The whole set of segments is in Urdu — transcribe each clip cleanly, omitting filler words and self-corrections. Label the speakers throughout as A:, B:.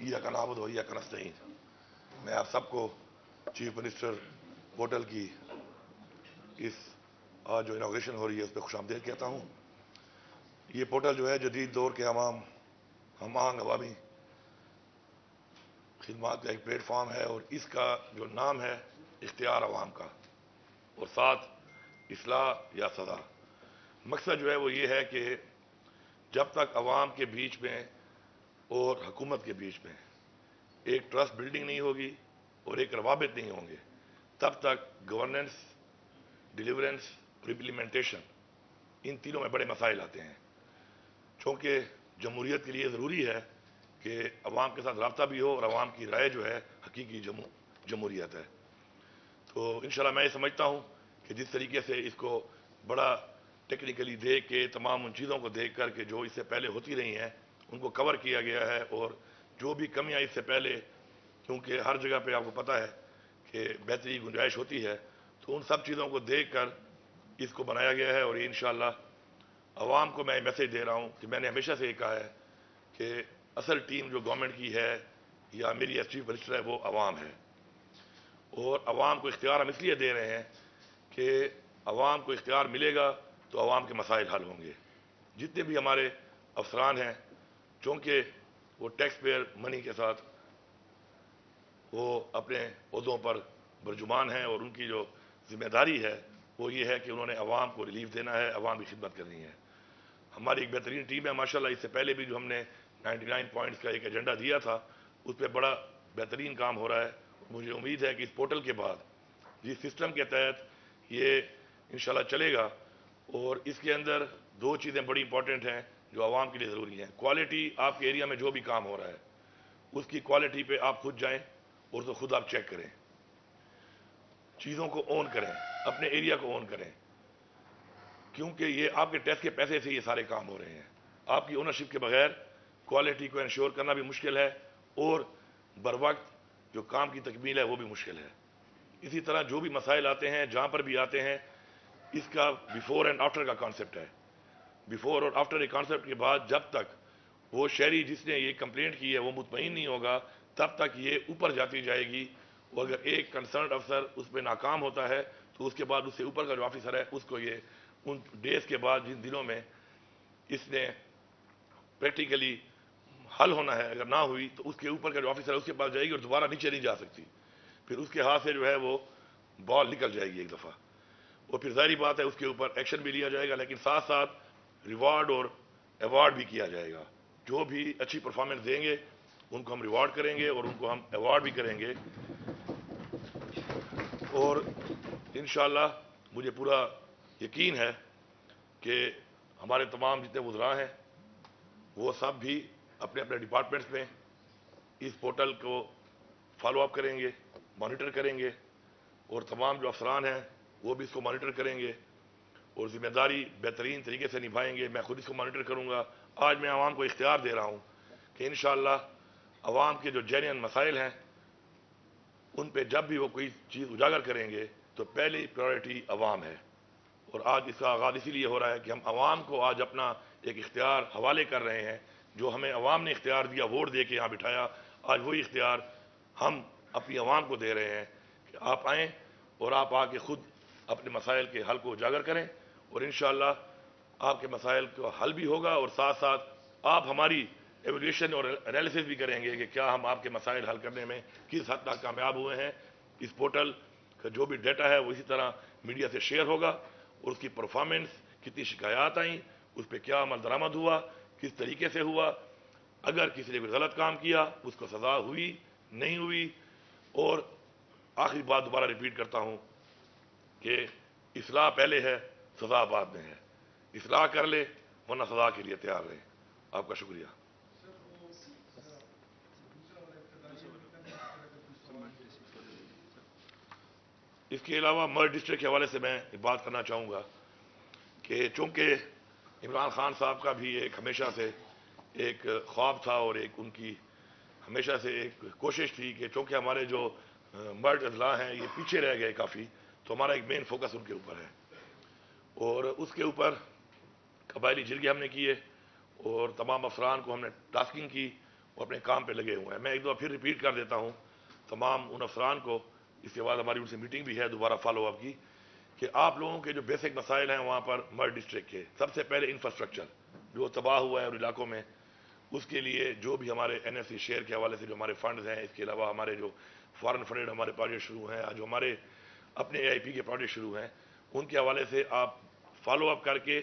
A: ایاک نعبد و ایاک نستعین۔ میں آپ سب کو چیف منسٹر پورٹل کی اس آج جو انوگریشن ہو رہی ہے اس پہ خوش آمدید کہتا ہوں۔ یہ پورٹل جو ہے جدید دور کے ہم آہنگ عوامی خدمات کا ایک پلیٹ فارم ہے، اور اس کا جو نام ہے اختیار عوام کا، اور ساتھ اصلاح یا سزا۔ مقصد جو ہے وہ یہ ہے کہ جب تک عوام کے بیچ میں اور حکومت کے بیچ میں ایک ٹرسٹ بلڈنگ نہیں ہوگی اور ایک روابط نہیں ہوں گے، تب تک گورننس، ڈیلیورنس اور امپلیمنٹیشن ان تینوں میں بڑے مسائل آتے ہیں۔ چونکہ جمہوریت کے لیے ضروری ہے کہ عوام کے ساتھ رابطہ بھی ہو، اور عوام کی رائے جو ہے حقیقی جمہوریت ہے۔ تو انشاءاللہ میں یہ سمجھتا ہوں کہ جس طریقے سے اس کو بڑا ٹیکنیکلی دیکھ کے، تمام ان چیزوں کو دیکھ کر کے جو اس سے پہلے ہوتی رہی ہیں ان کو کور کیا گیا ہے، اور جو بھی کمیاں اس سے پہلے، کیونکہ ہر جگہ پہ آپ کو پتہ ہے کہ بہتری کی گنجائش ہوتی ہے، تو ان سب چیزوں کو دیکھ کر اس کو بنایا گیا ہے۔ اور یہ انشاءاللہ عوام کو میں میسیج دے رہا ہوں کہ میں نے ہمیشہ سے یہ کہا ہے کہ اصل ٹیم جو گورنمنٹ کی ہے یا میری ایس چیف منسٹر ہے وہ عوام ہے، اور عوام کو اختیار ہم اس لیے دے رہے ہیں کہ عوام کو اختیار ملے گا تو عوام کے مسائل حل ہوں گے۔ جتنے بھی ہمارے افسران ہیں، چونکہ وہ ٹیکس پیئر منی کے ساتھ وہ اپنے عہدوں پر برجمان ہیں، اور ان کی جو ذمہ داری ہے وہ یہ ہے کہ انہوں نے عوام کو ریلیف دینا ہے، عوام کی خدمت کرنی ہے۔ ہماری ایک بہترین ٹیم ہے ماشاءاللہ۔ اس سے پہلے بھی جو ہم نے 99 پوائنٹس کا ایک ایجنڈا دیا تھا اس پہ بڑا بہترین کام ہو رہا ہے۔ مجھے امید ہے کہ اس پورٹل کے بعد جس سسٹم کے تحت یہ انشاءاللہ چلے گا، اور اس کے اندر دو چیزیں بڑی امپورٹنٹ ہیں جو عوام کے لیے ضروری ہیں۔ کوالٹی، آپ کے ایریا میں جو بھی کام ہو رہا ہے اس کی کوالٹی پہ آپ خود جائیں اور تو خود آپ چیک کریں، چیزوں کو اون کریں، اپنے ایریا کو اون کریں، کیونکہ یہ آپ کے ٹیکس کے پیسے سے یہ سارے کام ہو رہے ہیں۔ آپ کی اونرشپ کے بغیر کوالٹی کو انشور کرنا بھی مشکل ہے، اور بروقت جو کام کی تکمیل ہے وہ بھی مشکل ہے۔ اسی طرح جو بھی مسائل آتے ہیں، جہاں پر بھی آتے ہیں، اس کا بیفور اینڈ آفٹر کا کانسیپٹ ہے۔ بیفور اور آفٹر ایک کانسیپٹ کے بعد جب تک وہ شہری جس نے یہ کمپلینٹ کی ہے وہ مطمئن نہیں ہوگا، تب تک یہ اوپر جاتی جائے گی، اور اگر ایک کنسرنڈ افسر اس پہ ناکام ہوتا ہے تو اس کے بعد اس سے اوپر کا جو آفیسر ہے اس کو یہ ان ڈیز کے بعد، جن دنوں میں اس نے پریکٹیکلی حل ہونا ہے، اگر نہ ہوئی تو اس کے اوپر کا جو آفیسر ہے اس کے پاس جائے گی اور دوبارہ نیچے نہیں جا سکتی، پھر اس کے ہاتھ سے جو ہے وہ بال نکل جائے گی ایک دفعہ، اور پھر ظاہری بات ہے اس کے اوپر ایکشن بھی لیا جائے گا، لیکن ساتھ ساتھ ریوارڈ اور ایوارڈ بھی کیا جائے گا۔ جو بھی اچھی پرفارمنس دیں گے ان کو ہم ریوارڈ کریں گے اور ان کو ہم ایوارڈ بھی کریں گے، اور انشاءاللہ مجھے پورا یقین ہے کہ ہمارے تمام جتنے وزراء ہیں وہ سب بھی اپنے اپنے ڈپارٹمنٹس میں اس پورٹل کو فالو اپ کریں گے، مانیٹر کریں گے، اور تمام جو افسران ہیں وہ بھی اس کو مانیٹر کریں گے اور ذمہ داری بہترین طریقے سے نبھائیں گے۔ میں خود اس کو مانیٹر کروں گا۔ آج میں عوام کو اختیار دے رہا ہوں کہ انشاءاللہ عوام کے جو جینین مسائل ہیں ان پہ جب بھی وہ کوئی چیز اجاگر کریں گے تو پہلی پرائرٹی عوام ہے، اور آج اس کا آغاز اسی لیے ہو رہا ہے کہ ہم عوام کو آج اپنا ایک اختیار حوالے کر رہے ہیں۔ جو ہمیں عوام نے اختیار دیا، ووٹ دے کے یہاں بٹھایا، آج وہی اختیار ہم اپنی عوام کو دے رہے ہیں کہ آپ آئیں اور آپ آ کے خود اپنے مسائل کے حل کو اجاگر کریں، اور انشاءاللہ آپ کے مسائل کا حل بھی ہوگا، اور ساتھ ساتھ آپ ہماری ایویلیوشن اور انالیسس بھی کریں گے کہ کیا ہم آپ کے مسائل حل کرنے میں کس حد تک کامیاب ہوئے ہیں۔ اس پورٹل کا جو بھی ڈیٹا ہے وہ اسی طرح میڈیا سے شیئر ہوگا، اور اس کی پرفارمنس، کتنی شکایات آئیں، اس پہ کیا عمل درآمد ہوا، کس طریقے سے ہوا، اگر کسی نے کوئی غلط کام کیا اس کو سزا ہوئی نہیں ہوئی، اور آخری بات دوبارہ ریپیٹ کرتا ہوں کہ اصلاح پہلے ہے، سزا بعد میں ہے۔ اصلاح کر لے ورنہ سزا کے لیے تیار رہے۔ آپ کا شکریہ۔ اس کے علاوہ مرڈ ڈسٹرکٹ کے حوالے سے میں بات کرنا چاہوں گا کہ چونکہ عمران خان صاحب کا بھی ایک ہمیشہ سے ایک خواب تھا اور ایک ان کی ہمیشہ سے ایک کوشش تھی کہ چونکہ ہمارے جو مرڈ اضلاع ہیں یہ پیچھے رہ گئے کافی، تو ہمارا ایک مین فوکس ان کے اوپر ہے، اور اس کے اوپر قبائلی جرگے ہم نے کیے اور تمام افسران کو ہم نے ٹاسکنگ کی، وہ اپنے کام پہ لگے ہوئے ہیں. میں ایک دو پھر ریپیٹ کر دیتا ہوں تمام ان افسران کو. اس کے بعد ہماری ان سے میٹنگ بھی ہے دوبارہ فالو اپ کی, کہ آپ لوگوں کے جو بیسک مسائل ہیں وہاں پر مرڈ ڈسٹرکٹ کے, سب سے پہلے انفراسٹرکچر جو تباہ ہوا ہے اور علاقوں میں, اس کے لیے جو بھی ہمارے این ایف سی شیئر کے حوالے سے جو ہمارے فنڈز ہیں, اس کے علاوہ ہمارے جو فارن فنڈڈ ہمارے پروجیکٹ شروع ہیں, جو ہمارے اپنے اے آئی پی کے پروجیکٹ شروع ہیں, ان کے حوالے سے آپ فالو اپ کر کے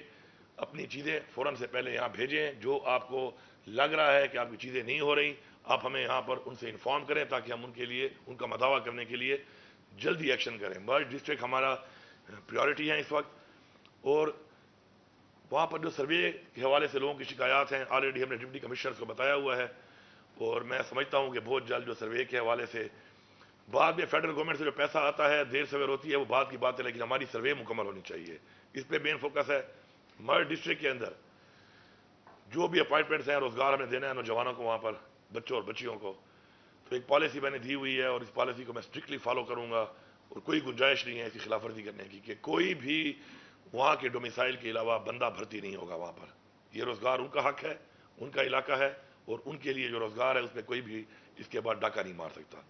A: اپنی چیزیں فوراً سے پہلے یہاں بھیجیں. جو آپ کو لگ رہا ہے کہ آپ کی چیزیں نہیں ہو رہی, آپ ہمیں یہاں پر ان سے انفارم کریں تاکہ ہم ان کے لیے ان کا مداوع کرنے کے لیے جلدی ایکشن کریں. مرڈ ڈسٹرکٹ ہمارا پریورٹی ہے اس وقت, اور وہاں پر جو سروے کے حوالے سے لوگوں کی شکایات ہیں آلریڈی ہم نے ڈپٹی کمشنرز کو بتایا ہوا ہے, اور میں سمجھتا ہوں کہ بہت جلد جو سروے کے حوالے سے بعد میں فیڈرل گورنمنٹ سے جو پیسہ آتا ہے دیر سویر ہوتی ہے وہ بات کی بات ہے, لیکن ہماری سروے مکمل ہونی چاہیے. اس پہ مین فوکس ہے. مرڈ ڈسٹرکٹ کے اندر جو بھی اپائنٹمنٹس ہیں, روزگار ہمیں دینا ہے نوجوانوں کو وہاں پر, بچوں اور بچیوں کو, تو ایک پالیسی میں نے دی ہوئی ہے اور اس پالیسی کو میں اسٹرکٹلی فالو کروں گا, اور کوئی گنجائش نہیں ہے اس کی خلاف ورزی کرنے کی, کہ کوئی بھی وہاں کے ڈومیسائل کے علاوہ بندہ بھرتی نہیں ہوگا وہاں پر. یہ روزگار ان کا حق ہے, ان کا علاقہ ہے, اور ان کے لیے جو روزگار ہے اس میں کوئی بھی اس کے بعد ڈاکہ نہیں مار سکتا.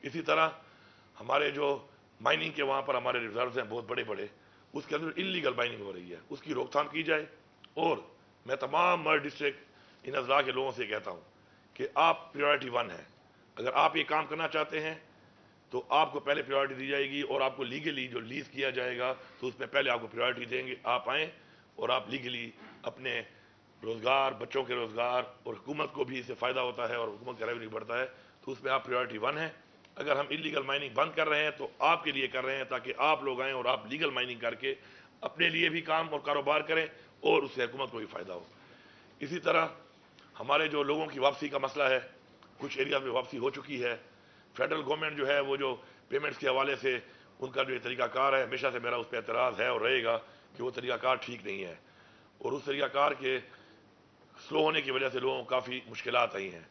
A: اسی طرح ہمارے جو مائننگ کے وہاں پر ہمارے ریزروز ہیں بہت بڑے بڑے, اس کے اندر انلیگل مائننگ ہو رہی ہے, اس کی روک تھام کی جائے. اور میں تمام مرڈ ڈسٹرکٹ ان اضلاع کے لوگوں سے کہتا ہوں کہ آپ پریورٹی 1 ہیں. اگر آپ یہ کام کرنا چاہتے ہیں تو آپ کو پہلے پریورٹی دی جائے گی, اور آپ کو لیگلی جو لیز کیا جائے گا تو اس میں پہلے آپ کو پریورٹی دیں گے. آپ آئیں اور آپ لیگلی اپنے روزگار, بچوں کے روزگار, اور حکومت کو بھی اس سے فائدہ ہوتا ہے اور حکومت کا ریونیو بڑھتا ہے, تو اس میں آپ پریورٹی 1 ہیں. اگر ہم انلیگل مائننگ بند کر رہے ہیں تو آپ کے لیے کر رہے ہیں تاکہ آپ لوگ آئیں اور آپ لیگل مائننگ کر کے اپنے لیے بھی کام اور کاروبار کریں اور اس سے حکومت کو بھی فائدہ ہو. اسی طرح ہمارے جو لوگوں کی واپسی کا مسئلہ ہے, کچھ ایریا میں واپسی ہو چکی ہے. فیڈرل گورنمنٹ جو ہے وہ جو پیمنٹس کے حوالے سے ان کا جو یہ طریقہ کار ہے, ہمیشہ سے میرا اس پہ اعتراض ہے اور رہے گا کہ وہ طریقہ کار ٹھیک نہیں ہے, اور اس طریقہ کار کے سلو ہونے کی وجہ سے لوگوں کو کافی مشکلات آئی ہیں.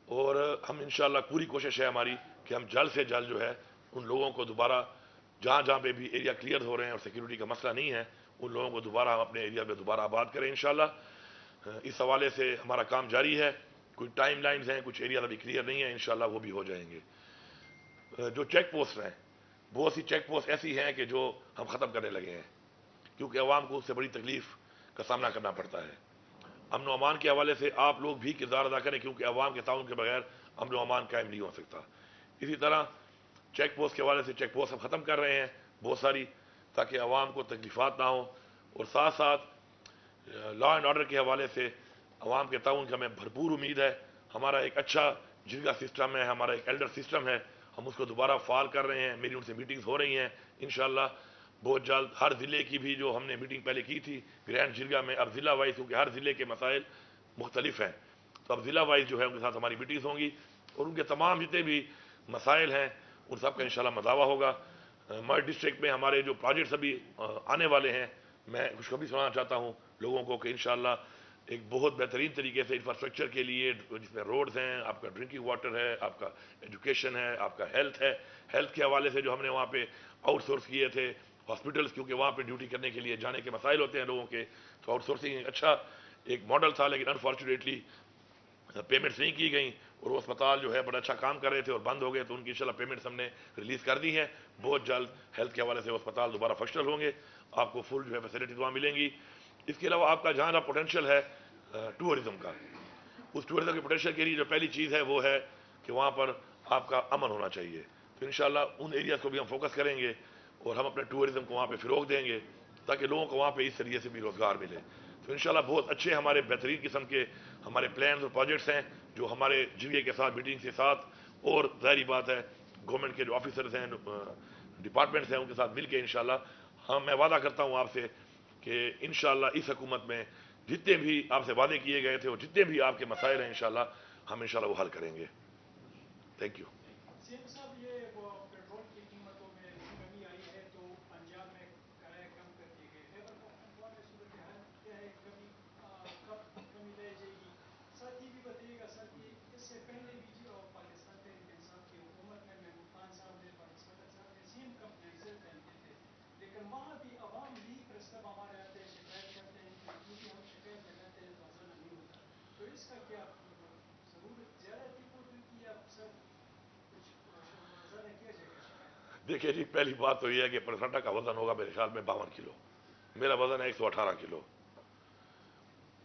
A: اور ہم انشاءاللہ پوری کوشش ہے ہماری کہ ہم جلد سے جلد جو ہے ان لوگوں کو دوبارہ جہاں جہاں پہ بھی ایریا کلیئر ہو رہے ہیں اور سیکیورٹی کا مسئلہ نہیں ہے, ان لوگوں کو دوبارہ ہم اپنے ایریا میں دوبارہ آباد کریں انشاءاللہ. اس حوالے سے ہمارا کام جاری ہے. کچھ ٹائم لائنز ہیں, کچھ ایریا ابھی کلیئر نہیں ہے, انشاءاللہ وہ بھی ہو جائیں گے. جو چیک پوسٹ ہیں, بہت سی چیک پوسٹ ایسی ہیں کہ جو ہم ختم کرنے لگے ہیں, کیونکہ عوام کو اس سے بڑی تکلیف کا سامنا کرنا پڑتا ہے. امن و امان کے حوالے سے آپ لوگ بھی کردار ادا کریں, کیونکہ عوام کے تعاون کے بغیر امن و امان قائم نہیں ہو سکتا. اسی طرح چیک پوسٹ کے حوالے سے چیک پوسٹ ہم ختم کر رہے ہیں بہت ساری, تاکہ عوام کو تکلیفات نہ ہوں, اور ساتھ ساتھ لا اینڈ آرڈر کے حوالے سے عوام کے تعاون کی ہمیں بھرپور امید ہے. ہمارا ایک اچھا جرگا سسٹم ہے, ہمارا ایک ایلڈر سسٹم ہے, ہم اس کو دوبارہ فعال کر رہے ہیں. میری ان سے میٹنگز ہو رہی ہیں انشاءاللہ بہت جلد. ہر ضلع کی بھی جو ہم نے میٹنگ پہلے کی تھی گرینڈ جرگا میں, اب ضلع وائز, کیونکہ ہر ضلع کے مسائل مختلف ہیں, تو اب ضلع وائز جو ہے ان کے ساتھ ہماری میٹنگز ہوں گی, اور ان کے تمام جتنے بھی مسائل ہیں ان سب کا انشاءاللہ مداوع ہوگا. مرڈ ڈسٹرکٹ میں ہمارے جو پروجیکٹس ابھی آنے والے ہیں, میں خوشخبری سنانا چاہتا ہوں لوگوں کو کہ انشاءاللہ ایک بہت بہترین طریقے سے انفراسٹرکچر کے لیے, جس میں روڈز ہیں, آپ کا ڈرنکنگ واٹر ہے, آپ کا ایجوکیشن ہے, آپ کا ہیلتھ ہے. ہیلتھ کے حوالے سے جو ہم نے وہاں پہ آؤٹ سورس کیے تھے ہاسپٹلس, کیونکہ وہاں پہ ڈیوٹی کرنے کے لیے جانے کے مسائل ہوتے ہیں لوگوں کے, تو آؤٹ سورسنگ ایک اچھا ایک ماڈل تھا, لیکن انفارچونیٹلی پیمنٹس نہیں کی گئیں, اور وہ اسپتال جو ہے بڑا اچھا کام کر رہے تھے اور بند ہو گئے, تو ان کی انشاءاللہ پیمنٹس ہم نے ریلیز کر دی ہیں. بہت جلد ہیلتھ کے حوالے سے وہ اسپتال دوبارہ فنکشنل ہوں گے, آپ کو فل جو ہے فیسلٹیز وہاں ملیں گی. اس کے علاوہ آپ کا جہاں جہاں پوٹینشیل ہے ٹورزم کا, اس ٹورزم کے پوٹینشیل کے لیے جو پہلی چیز ہے وہ ہے کہ وہاں پر آپ کا امن ہونا چاہیے. تو انشاءاللہ ان ایریاز کو بھی ہم فوکس کریں گے, اور ہم اپنے ٹورزم کو وہاں پہ فروغ دیں گے تاکہ لوگوں کو وہاں پہ اس طریقے سے بھی روزگار ملے. تو انشاءاللہ بہت اچھے ہمارے بہترین قسم کے ہمارے پلانز اور پروجیکٹس ہیں جو ہمارے جرگے کے ساتھ, میٹنگ کے ساتھ, اور ظاہری بات ہے گورنمنٹ کے جو آفیسرز ہیں, ڈپارٹمنٹس ہیں, ان کے ساتھ مل کے انشاءاللہ میں وعدہ کرتا ہوں آپ سے کہ انشاءاللہ اس حکومت میں جتنے بھی آپ سے وعدے کیے گئے تھے اور جتنے بھی آپ کے مسائل ہیں انشاءاللہ ہم انشاءاللہ وہ حل کریں گے. Thank you.
B: سیم صاحب, یہ وہ پیٹرول کی قیمتوں میں کمی آئی ہے تو پنجاب میں کرایہ کم کر دیے گئے. خیبر پختونخوا میں صورتحال کیا ہے, کبھی کب کمی لائی جائے گی؟ ساتھ یہ بھی بتائیے گا سر کہ اس سے پہلے بھی جو پاکستان تحریک انصاف کی حکومت میں محبوب خان صاحب نے, پاکستان صاحب نے سیم کمپلینسز ڈالتے تھے, لیکن وہاں بھی عوام ہی پرستب ہمارے آتے ہیں, شکایت کرتے ہیں کہ کیونکہ ہم شکایت لگاتے ہیں تو حاصل نہیں ہوتا. تو اس کا کیا
A: دیکھیے جی، پہلی بات تو یہ ہے کہ پرسنٹا کا وزن ہوگا میرے خیال میں 52 کلو، میرا وزن ہے 118 کلو،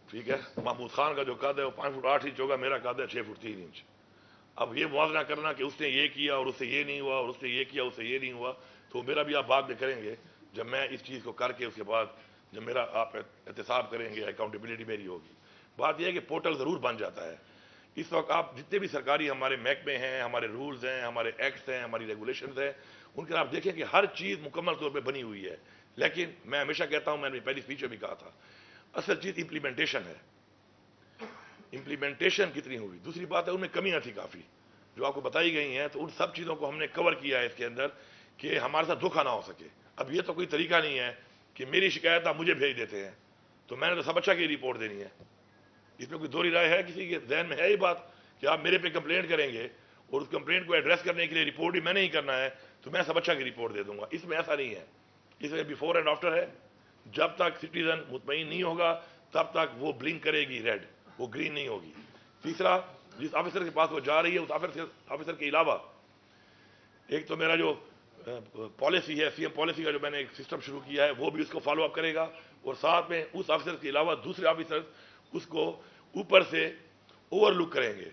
A: ٹھیک ہے. محمود خان کا جو قد ہے وہ 5 فٹ 8 انچ ہوگا، میرا قد ہے 6 فٹ 3 انچ. اب یہ موازنہ کرنا کہ اس نے یہ کیا اور اس سے یہ نہیں ہوا اور اس نے یہ کیا اس سے یہ نہیں ہوا، تو میرا بھی آپ بعد میں کریں گے جب میں اس چیز کو کر کے اس کے بعد جب میرا آپ احتساب کریں گے، اکاؤنٹیبلٹی میری ہوگی. بات یہ ہے کہ پورٹل ضرور بن جاتا ہے. اس وقت آپ جتنے بھی سرکاری ہمارے محکمے ہیں، ہمارے رولز ہیں، ہمارے ایکٹس ہیں، ہماری ریگولیشنز ہیں، ان کے آپ دیکھیں کہ ہر چیز مکمل طور پہ بنی ہوئی ہے. لیکن میں ہمیشہ کہتا ہوں، میں نے پہلی اسپیچ میں بھی کہا تھا، اصل چیز امپلیمنٹیشن ہے. امپلیمنٹیشن کتنی ہوئی. دوسری بات ہے ان میں کمیاں تھی کافی جو آپ کو بتائی گئی ہیں، تو ان سب چیزوں کو ہم نے کور کیا ہے اس کے اندر کہ ہمارے ساتھ دھوکہ نہ ہو سکے. اب یہ تو کوئی طریقہ نہیں ہے کہ میری شکایت آپ مجھے بھیج دیتے ہیں تو میں نے تو سب اچھا کی رپورٹ دینی ہے. اس میں کوئی دوہری رائے ہے کسی کے ذہن میں ہے یہ بات کہ آپ میرے پہ کمپلینٹ کریں گے اور اس کمپلینٹ کو ایڈریس کرنے کے لیے رپورٹ بھی میں نے ہی کرنا ہے تو میں سب اچھا کی رپورٹ دے دوں گا؟ اس میں ایسا نہیں ہے. اس میں بیفور اینڈ آفٹر ہے. جب تک سٹیزن مطمئن نہیں ہوگا تب تک وہ بلنک کرے گی ریڈ، وہ گرین نہیں ہوگی. تیسرا، جس آفیسر کے پاس وہ جا رہی ہے اس آفیسر کے علاوہ ایک تو میرا جو پالیسی ہے، سی ایم پالیسی کا جو میں نے ایک سسٹم شروع کیا ہے، وہ بھی اس کو فالو اپ کرے گا. اور ساتھ میں اس آفیسر کے علاوہ دوسرے آفیسر اس کو اوپر سے اوور لک کریں گے.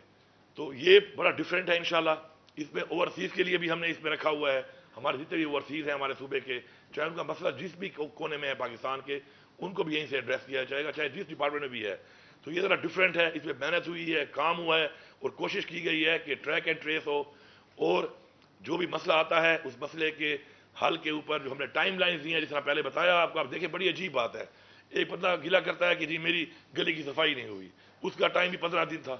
A: تو یہ بڑا ڈفرینٹ ہے انشاءاللہ. اس میں اوورسیز کے لیے بھی ہم نے اس میں رکھا ہوا ہے. ہمارے جتنے بھی اوورسیز ہیں ہمارے صوبے کے، چاہے ان کا مسئلہ جس بھی کونے میں ہے پاکستان کے، ان کو بھی یہیں سے ایڈریس کیا جائے گا، چاہے جس ڈپارٹمنٹ میں بھی ہے. تو یہ ذرا ڈفرینٹ ہے. اس میں محنت ہوئی ہے، کام ہوا ہے اور کوشش کی گئی ہے کہ ٹریک اینڈ ٹریس ہو. اور جو بھی مسئلہ آتا ہے اس مسئلے کے حل کے اوپر جو ہم نے ٹائم لائنز دی ہیں، جس طرح پہلے بتایا آپ کو. آپ دیکھیں بڑی عجیب بات ہے، ایک بندہ گلا کرتا ہے کہ جی میری گلی کی صفائی نہیں ہوئی، اس کا ٹائم بھی 15 دن تھا.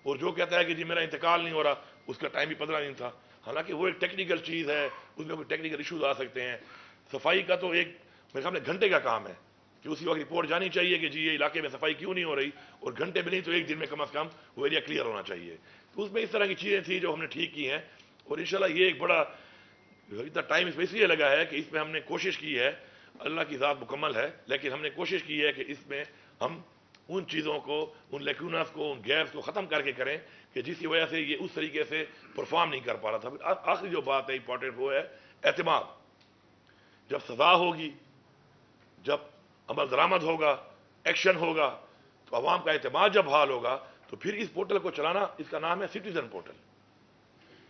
A: اور جو کہتا ہے کہ جی میرا انتقال نہیں ہو رہا، اس کا ٹائم بھی 15 دن تھا. حالانکہ وہ ایک ٹیکنیکل چیز ہے، اس میں کوئی ٹیکنیکل ایشوز آ سکتے ہیں. صفائی کا تو ایک میرے سامنے گھنٹے کا کام ہے کہ اسی وقت رپورٹ جانی چاہیے کہ جی یہ علاقے میں صفائی کیوں نہیں ہو رہی، اور گھنٹے میں نہیں تو ایک دن میں کم از کم وہ ایریا کلیئر ہونا چاہیے. تو اس میں اس طرح کی چیزیں تھیں جو ہم نے ٹھیک کی ہیں. اور انشاءاللہ یہ ایک بڑا اتنا ٹائم اس میں اس لیے لگا ہے کہ اس میں ہم نے کوشش کی ہے، اللہ کی ذات مکمل ہے، لیکن ہم نے کوشش کی ہے کہ اس میں ہم ان چیزوں کو، ان لیکونس کو، ان گیپس کو ختم کر کے کریں کہ جس کی وجہ سے یہ اس طریقے سے پرفارم نہیں کر پا رہا تھا. آخری جو بات ہے امپورٹنٹ وہ ہے اعتماد. جب سزا ہوگی، جب عمل درآمد ہوگا، ایکشن ہوگا، تو عوام کا اعتماد جب حال ہوگا تو پھر اس پورٹل کو چلانا، اس کا نام ہے سٹیزن پورٹل،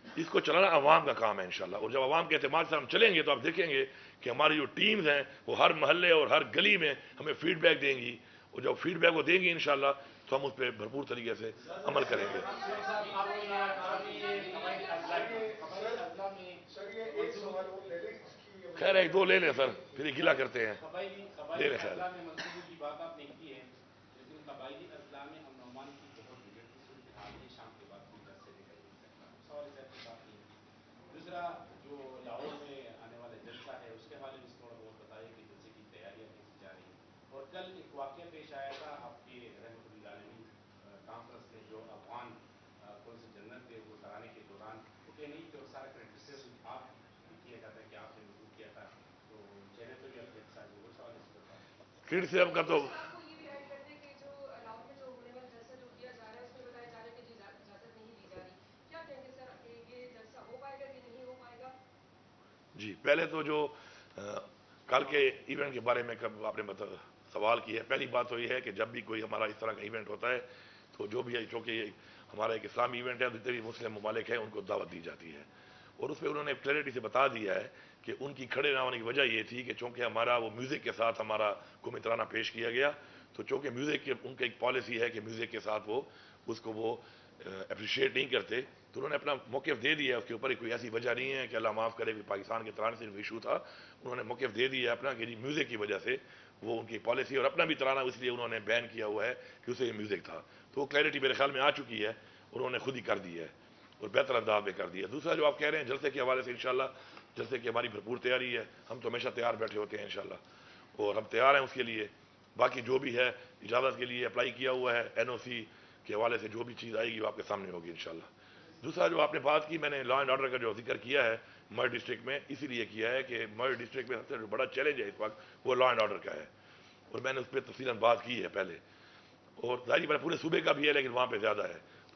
A: اس کو چلانا عوام کا کام ہے انشاءاللہ. اور جب عوام کے اعتماد سے ہم چلیں گے تو آپ دیکھیں گے کہ ہماری جو ٹیمز ہیں وہ ہر محلے اور ہر گلی میں ہمیں فیڈ بیک دیں گی. اور جب فیڈ بیک وہ دیں گی انشاءاللہ تو ہم اس پہ بھرپور طریقے سے عمل کریں گے. خیر ایک دو لے لیں سر، پھر یہ گلا کرتے ہیں. لے لیں خیر.
C: کی بات آپ نے کی ہے، لیکن قبائلی اضلاع میں امن و امان کی بہت بگڑتی صورتحال ہے. شام کے بعد کوئی گھر سے نکل نہیں سکتا. سوال صاحب کی بات نہیں کی. دوسرا، جو لاہور میں آنے والا جلسہ ہے اس کے حوالے میں تھوڑا بہت بتائیے کہ جلسے کی تیاریاں کیسی جا رہی ہیں. اور کل ایک واقعہ پیش آیا تھا آپ کے رحمۃ اللہ عالمین کانفرنس میں، جو افغان کون سے جنرل تھے وہ کرانے کے دوران وہ کہہ نہیں کہ اور سارا کرٹیسزم آپ کیا جاتا ہے کہ آپ نے وضو کیا تھا، تو چہرے پہ بھی آپ کے ساتھ وہ سوال اس پر بات.
A: پھر سے اب کا تو جی، پہلے تو جو کل کے ایونٹ کے بارے میں آپ نے سوال کی ہے، پہلی بات تو یہ ہے کہ جب بھی کوئی ہمارا اس طرح کا ایونٹ ہوتا ہے تو جو بھی ہے، چونکہ ہمارا ایک اسلامی ایونٹ ہے، جتنے بھی مسلم ممالک ہیں ان کو دعوت دی جاتی ہے. اور اس پہ انہوں نے کلیئرٹی سے بتا دیا ہے کہ ان کی کھڑے نہ ہونے کی وجہ یہ تھی کہ چونکہ ہمارا وہ میوزک کے ساتھ ہمارا قومی ترانہ پیش کیا گیا، تو چونکہ میوزک کی ان کا ایک پالیسی ہے کہ میوزک کے ساتھ وہ اس کو وہ اپریشیٹ نہیں کرتے، تو انہوں نے اپنا موقف دے دیا. اس کے اوپر کوئی ایسی وجہ نہیں ہے کہ اللہ معاف کرے کہ پاکستان کے ترانے سے ایشو تھا. انہوں نے موقف دے دیا اپنا کہ جی میوزک کی وجہ سے وہ ان کی پالیسی، اور اپنا بھی ترانہ اس لیے انہوں نے بین کیا ہوا ہے کہ اسے یہ میوزک تھا. تو وہ کلیئرٹی میرے خیال میں آ چکی ہے، انہوں نے خود ہی کر دی ہے اور بہتر انداز میں کر دیا. دوسرا جو آپ کہہ رہے ہیں جلسے کے حوالے سے، انشاءاللہ جلسے کی ہماری بھرپور تیاری ہے. ہم تو ہمیشہ تیار بیٹھے ہوتے ہیں انشاءاللہ، اور ہم تیار ہیں اس کے لیے. باقی جو بھی ہے اجازت کے لیے اپلائی کیا ہوا ہے، این او سی کے حوالے سے جو بھی چیز آئے گی وہ آپ کے سامنے ہوگی انشاءاللہ. دوسرا جو آپ نے بات کی، میں نے لا اینڈ آرڈر کا جو ذکر کیا ہے مر ڈسٹرکٹ میں، اسی لیے کیا ہے کہ مر ڈسٹرکٹ میں سب سے جو بڑا چیلنج ہے اس وقت وہ لا اینڈ آرڈر کا ہے، اور میں نے اس پہ تفصیلاً بات کی ہے پہلے. اور ظاہری بات پورے صوبے کا بھی ہے لیکن وہاں پہ زیادہ ہے.